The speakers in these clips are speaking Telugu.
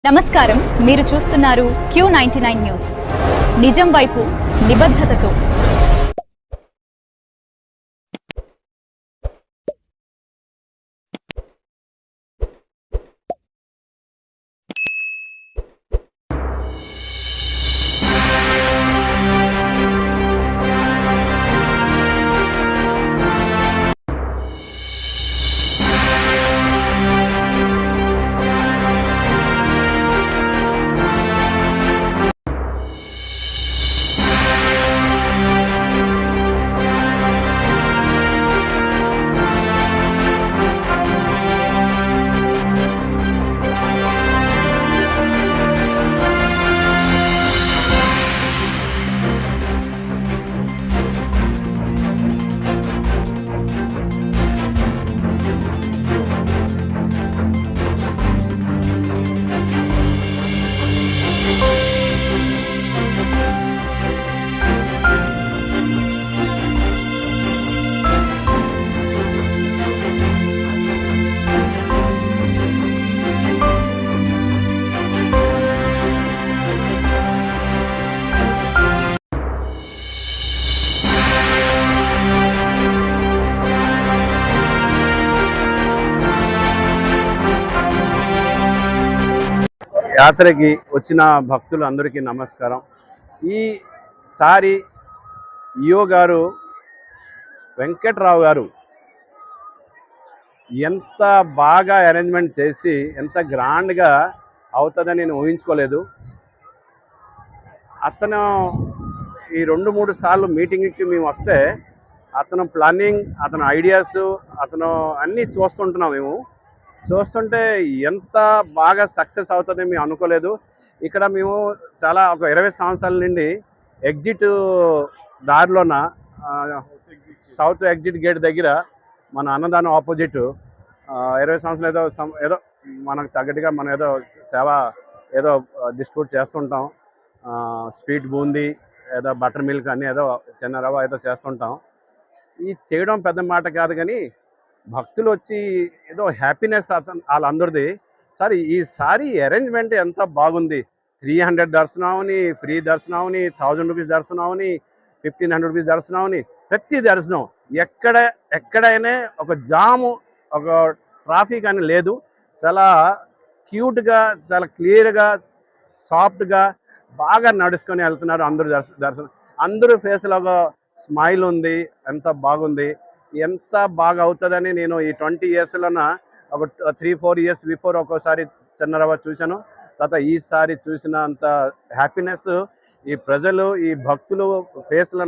నమస్కారం, మీరు చూస్తున్నారు Q99 న్యూస్. నిజం వైపు నిబద్ధతతో. యాత్రకి వచ్చిన భక్తులు అందరికీ నమస్కారం. ఈసారి ఈఓ గారు వెంకట్రావు గారు ఎంత బాగా అరేంజ్మెంట్ చేసి ఎంత గ్రాండ్గా అవుతుందని నేను ఊహించుకోలేదు. అతను ఈ 2-3 సార్లు మీటింగ్కి మేము వస్తే అతను ప్లానింగ్, అతను ఐడియాస్, అతను అన్నీ చూస్తుంటున్నాం. మేము చూస్తుంటే ఎంత బాగా సక్సెస్ అవుతుందని మేము అనుకోలేదు. ఇక్కడ మేము చాలా ఒక 20 సంవత్సరాల నుండి ఎగ్జిట్ దారిలోన సౌత్ ఎగ్జిట్ గేట్ దగ్గర మన అన్నదానం ఆపోజిట్ 20 సంవత్సరాలు ఏదో మనకు తగ్గట్టుగా మనం ఏదో సేవ ఏదో డిస్ట్రిబ్యూట్ చేస్తుంటాం. స్వీట్ బూందీ, ఏదో బటర్ మిల్క్ అన్నీ ఏదో చిన్న రవ్వ ఏదో చేస్తుంటాం. ఈ చేయడం పెద్ద మాట కాదు, కానీ భక్తులు వచ్చి ఏదో హ్యాపీనెస్ వాళ్ళందరిది. సార్ ఈసారి అరేంజ్మెంట్ ఎంత బాగుంది. 300 దర్శనంని, ఫ్రీ దర్శనంని, 1000 రూపీస్ దర్శనంని, 1500 రూపీస్ దర్శనంని, ప్రతి దర్శనం ఎక్కడైనా ఒక జాము, ఒక ట్రాఫిక్ అని లేదు. చాలా క్యూట్గా, చాలా క్లియర్గా, సాఫ్ట్గా బాగా నడుచుకొని వెళ్తున్నారు అందరూ. దర్శనం అందరూ ఫేస్లో ఒక స్మైల్ ఉంది. ఎంత బాగుంది, ఎంత బాగా అవుతుందని నేను ఈ 20 ఇయర్స్లోన ఒక 3-4 ఇయర్స్ బిఫోర్ ఒక్కోసారి చిన్నరవ్వ చూశాను. తర్వాత ఈసారి చూసిన అంత హ్యాపీనెస్ ఈ ప్రజలు, ఈ భక్తులు ఫేస్లో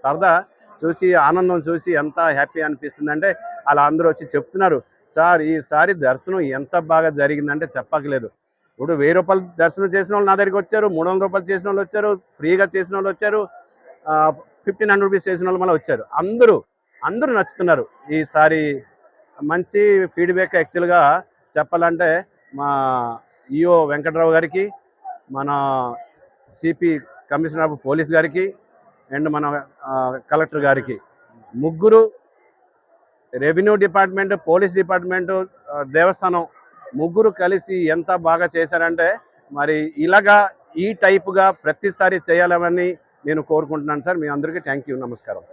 సరదా చూసి, ఆనందం చూసి ఎంత హ్యాపీ అనిపిస్తుంది అంటే అలా అందరూ వచ్చి చెప్తున్నారు. సార్ ఈసారి దర్శనం ఎంత బాగా జరిగిందంటే చెప్పక్కలేదు. ఇప్పుడు 1000 రూపాయలు దర్శనం చేసిన వాళ్ళు నా దగ్గరికి వచ్చారు, 300 రూపాయలు చేసిన వాళ్ళు వచ్చారు, ఫ్రీగా చేసిన వాళ్ళు వచ్చారు, 1500 రూపీస్ చేసిన వాళ్ళు మళ్ళీ వచ్చారు. అందరూ నచ్చుతున్నారు. ఈసారి మంచి ఫీడ్బ్యాక్. యాక్చువల్గా చెప్పాలంటే మా ఈఓ వెంకట్రావు గారికి, మన సిపి కమిషనర్ ఆఫ్ పోలీస్ గారికి, అండ్ మన కలెక్టర్ గారికి, ముగ్గురు, రెవెన్యూ డిపార్ట్మెంట్, పోలీస్ డిపార్ట్మెంటు, దేవస్థానం ముగ్గురు కలిసి ఎంత బాగా చేశారంటే మరి ఇలాగా ఈ టైపుగా ప్రతిసారి చేయాలని నేను కోరుకుంటున్నాను సార్. మీ అందరికీ థ్యాంక్ యూ, నమస్కారం.